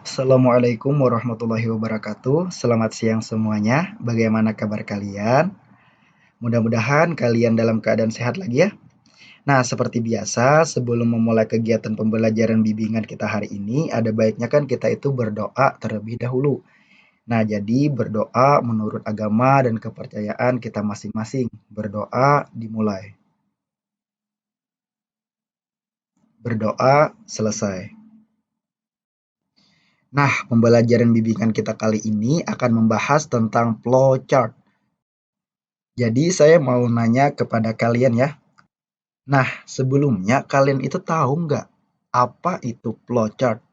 Assalamualaikum warahmatullahi wabarakatuh. Selamat siang semuanya. Bagaimana kabar kalian? Mudah-mudahan kalian dalam keadaan sehat lagi ya. Nah, seperti biasa, sebelum memulai kegiatan pembelajaran bimbingan kita hari ini, ada baiknya kan kita itu berdoa terlebih dahulu. Nah, jadi berdoa menurut agama dan kepercayaan kita masing-masing. Berdoa dimulai. Berdoa selesai. Nah, pembelajaran bimbingan kita kali ini akan membahas tentang flowchart. Jadi saya mau nanya kepada kalian ya. Nah, sebelumnya kalian itu tahu nggak apa itu flowchart?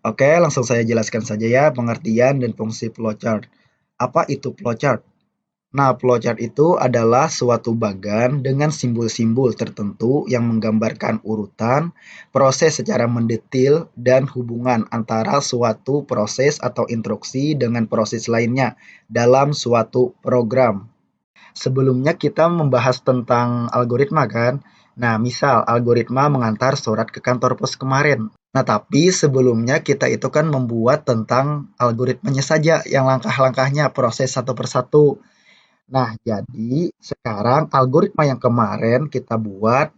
Oke, langsung saya jelaskan saja ya pengertian dan fungsi flowchart. Apa itu flowchart? Nah, flowchart itu adalah suatu bagan dengan simbol-simbol tertentu yang menggambarkan urutan, proses secara mendetil, dan hubungan antara suatu proses atau instruksi dengan proses lainnya dalam suatu program. Sebelumnya kita membahas tentang algoritma kan. Nah, misal algoritma mengantar surat ke kantor pos kemarin. Nah, tapi sebelumnya kita itu kan membuat tentang algoritmanya saja yang langkah-langkahnya proses satu persatu. Nah, jadi sekarang algoritma yang kemarin kita buat,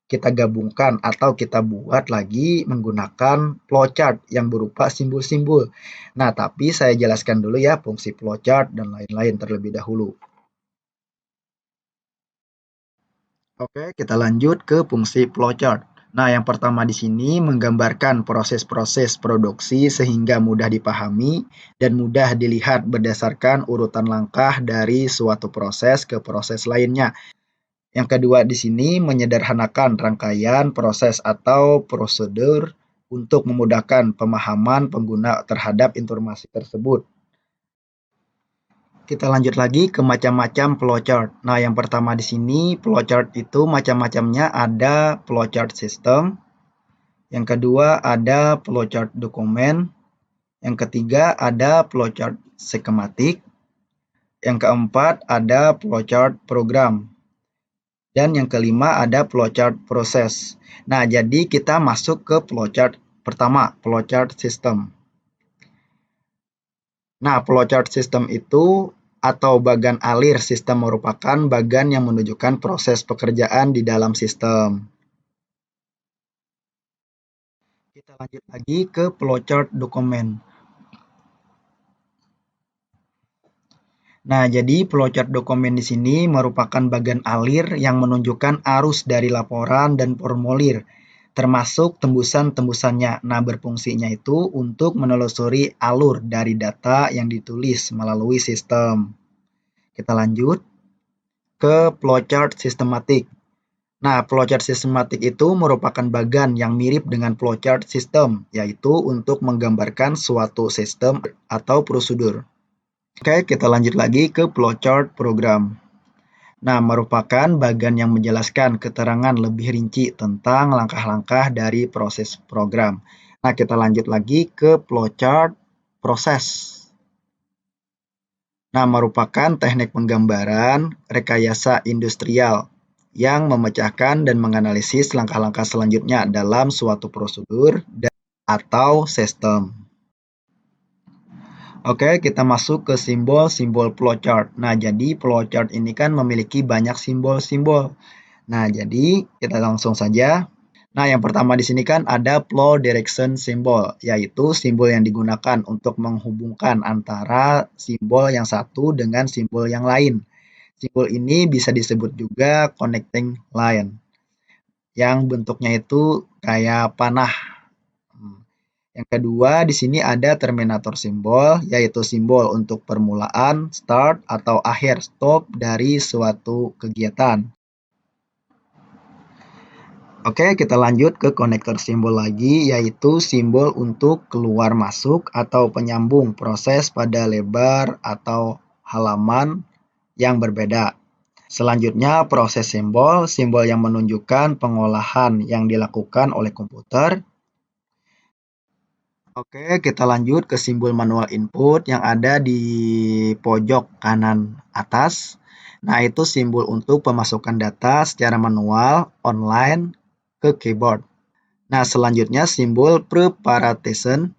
kita gabungkan atau kita buat lagi menggunakan flowchart yang berupa simbol-simbol. Nah, tapi saya jelaskan dulu ya fungsi flowchart dan lain-lain terlebih dahulu. Oke, kita lanjut ke fungsi flowchart. Nah, yang pertama di sini menggambarkan proses-proses produksi sehingga mudah dipahami dan mudah dilihat berdasarkan urutan langkah dari suatu proses ke proses lainnya. Yang kedua di sini menyederhanakan rangkaian proses atau prosedur untuk memudahkan pemahaman pengguna terhadap informasi tersebut. Kita lanjut lagi ke macam-macam flowchart. Nah, yang pertama di sini flowchart itu macam-macamnya ada flowchart system, yang kedua ada flowchart dokumen, yang ketiga ada flowchart skematik, yang keempat ada flowchart program, dan yang kelima ada flowchart proses. Nah, jadi kita masuk ke flowchart pertama, flowchart system. Nah, flowchart system itu atau bagan alir sistem merupakan bagan yang menunjukkan proses pekerjaan di dalam sistem. Kita lanjut lagi ke flowchart dokumen. Nah, jadi flowchart dokumen di sini merupakan bagan alir yang menunjukkan arus dari laporan dan formulir, termasuk tembusan-tembusannya. Nah, berfungsinya itu untuk menelusuri alur dari data yang ditulis melalui sistem. Kita lanjut ke flowchart sistematik. Nah, flowchart sistematik itu merupakan bagan yang mirip dengan flowchart sistem, yaitu untuk menggambarkan suatu sistem atau prosedur. Oke, kita lanjut lagi ke flowchart program. Nah, merupakan bagan yang menjelaskan keterangan lebih rinci tentang langkah-langkah dari proses program. Nah, kita lanjut lagi ke flowchart proses. Nah, merupakan teknik penggambaran rekayasa industrial yang memecahkan dan menganalisis langkah-langkah selanjutnya dalam suatu prosedur atau sistem. Oke, kita masuk ke simbol-simbol flowchart. Nah, jadi flowchart ini kan memiliki banyak simbol-simbol. Nah, jadi kita langsung saja. Nah, yang pertama di sini kan ada flow direction symbol, yaitu simbol yang digunakan untuk menghubungkan antara simbol yang satu dengan simbol yang lain. Simbol ini bisa disebut juga connecting line, yang bentuknya itu kayak panah. Yang kedua, di sini ada terminator simbol, yaitu simbol untuk permulaan, start, atau akhir, stop dari suatu kegiatan. Oke, kita lanjut ke konektor simbol lagi, yaitu simbol untuk keluar masuk atau penyambung proses pada lebar atau halaman yang berbeda. Selanjutnya, proses simbol, simbol yang menunjukkan pengolahan yang dilakukan oleh komputer. Oke, kita lanjut ke simbol manual input yang ada di pojok kanan atas. Nah, itu simbol untuk pemasukan data secara manual online ke keyboard. Nah, selanjutnya simbol preparation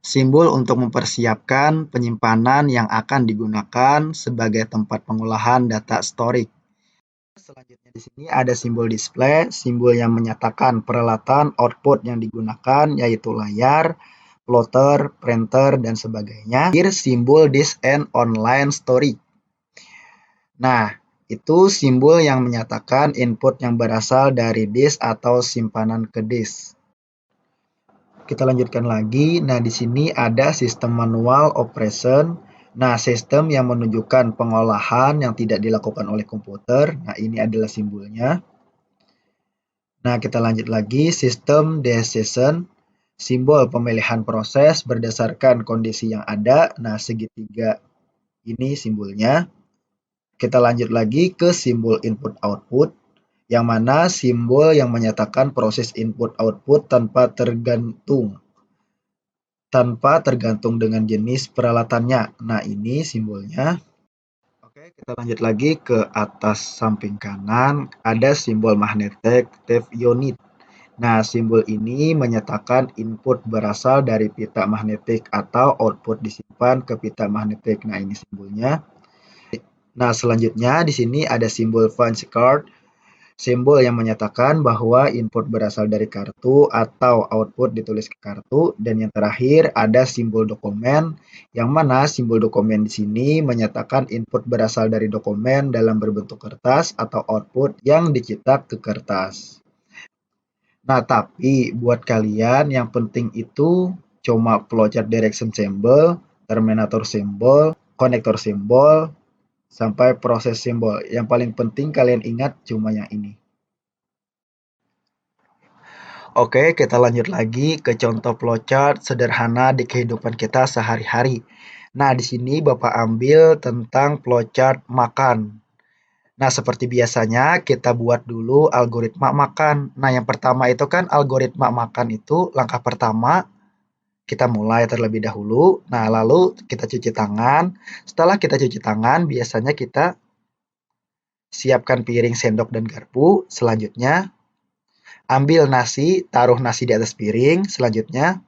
Simbol untuk mempersiapkan penyimpanan yang akan digunakan sebagai tempat pengolahan data storage. Selanjutnya di sini ada simbol display, simbol yang menyatakan peralatan output yang digunakan yaitu layar, plotter, printer, dan sebagainya. Simbol disk and online storage. Nah, itu simbol yang menyatakan input yang berasal dari disk atau simpanan ke disk. Kita lanjutkan lagi. Nah, di sini ada sistem manual operation. Nah, sistem yang menunjukkan pengolahan yang tidak dilakukan oleh komputer. Nah, ini adalah simbolnya. Nah, kita lanjut lagi. Sistem decision. Simbol pemilihan proses berdasarkan kondisi yang ada. Nah, segitiga ini simbolnya. Kita lanjut lagi ke simbol input-output, yang mana simbol yang menyatakan proses input-output tanpa tergantung dengan jenis peralatannya. Nah, ini simbolnya. Oke, kita lanjut lagi ke atas samping kanan, ada simbol magnetic tape unit. Nah, simbol ini menyatakan input berasal dari pita magnetik atau output disimpan ke pita magnetik. Nah, ini simbolnya. Nah, selanjutnya di sini ada simbol punch card, simbol yang menyatakan bahwa input berasal dari kartu atau output ditulis ke kartu. Dan yang terakhir ada simbol dokumen, yang mana simbol dokumen di sini menyatakan input berasal dari dokumen dalam berbentuk kertas atau output yang dicetak ke kertas. Nah, tapi buat kalian yang penting itu cuma flowchart direction symbol, terminator symbol, konektor symbol, sampai proses simbol. Yang paling penting kalian ingat cuma yang ini. Oke, kita lanjut lagi ke contoh flowchart sederhana di kehidupan kita sehari-hari. Nah, di sini Bapak ambil tentang flowchart makan. Nah, seperti biasanya kita buat dulu algoritma makan. Nah, yang pertama itu kan algoritma makan itu langkah pertama kita mulai terlebih dahulu. Nah, lalu kita cuci tangan. Setelah kita cuci tangan, biasanya kita siapkan piring, sendok, dan garpu. Selanjutnya, ambil nasi, taruh nasi di atas piring. Selanjutnya,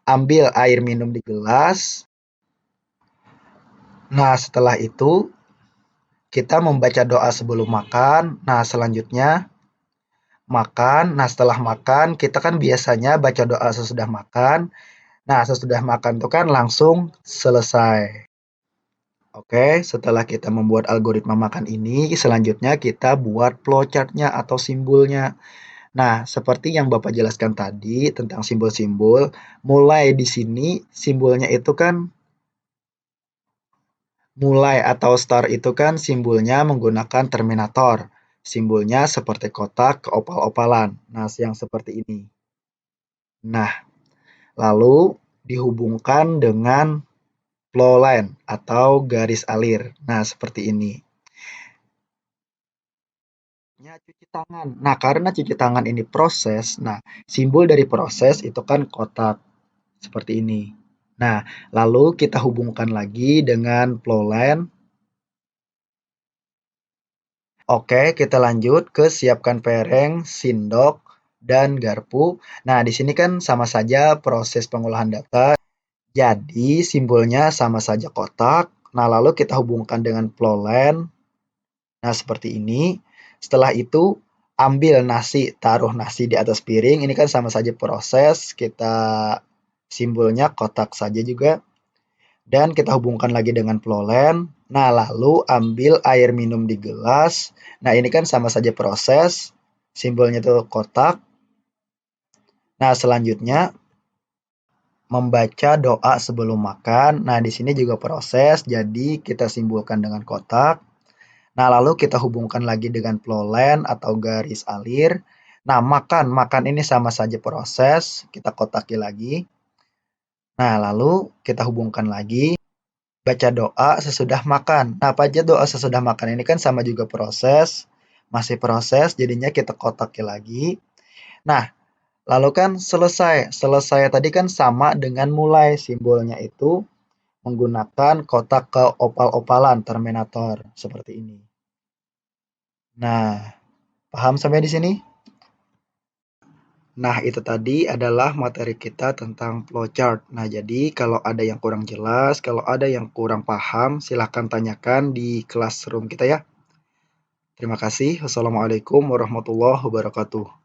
ambil air minum di gelas. Nah, setelah itu, kita membaca doa sebelum makan. Nah, selanjutnya, makan. Nah, setelah makan, kita kan biasanya baca doa sesudah makan. Nah, sesudah makan itu kan langsung selesai. Oke, setelah kita membuat algoritma makan ini, selanjutnya kita buat flowchart-nya atau simbolnya. Nah, seperti yang Bapak jelaskan tadi tentang simbol-simbol, mulai di sini simbolnya itu kan mulai atau start itu kan simbolnya menggunakan terminator. Simbolnya seperti kotak keopal-opalan. Nah, yang seperti ini. Nah, lalu dihubungkan dengan flow line atau garis alir. Nah, seperti ini. Cuci tangan. Nah, karena cuci tangan ini proses, nah simbol dari proses itu kan kotak seperti ini. Nah, lalu kita hubungkan lagi dengan flow line. Oke, kita lanjut ke siapkan piring, sendok, dan garpu. Nah, di sini kan sama saja proses pengolahan data. Jadi, simbolnya sama saja kotak. Nah, lalu kita hubungkan dengan flow line. Nah, seperti ini. Setelah itu, ambil nasi, taruh nasi di atas piring. Ini kan sama saja proses. Kita simbolnya kotak saja juga. Dan kita hubungkan lagi dengan flow line. Nah, lalu ambil air minum di gelas. Nah, ini kan sama saja proses. Simbolnya itu kotak. Nah, selanjutnya membaca doa sebelum makan. Nah, di sini juga proses. Jadi, kita simbolkan dengan kotak. Nah, lalu kita hubungkan lagi dengan flow line atau garis alir. Nah, makan ini sama saja proses. Kita kotaki lagi. Nah, lalu kita hubungkan lagi. Baca doa sesudah makan. Nah, baca doa sesudah makan ini kan sama juga proses. Masih proses, jadinya kita kotaki lagi. Nah, lalu kan selesai. Selesai tadi kan sama dengan mulai. Simbolnya itu menggunakan kotak keopal-opalan terminator. Seperti ini. Nah, paham sampai di sini? Nah, itu tadi adalah materi kita tentang flowchart. Nah, jadi kalau ada yang kurang jelas, kalau ada yang kurang paham, silahkan tanyakan di classroom kita ya. Terima kasih. Wassalamualaikum warahmatullahi wabarakatuh.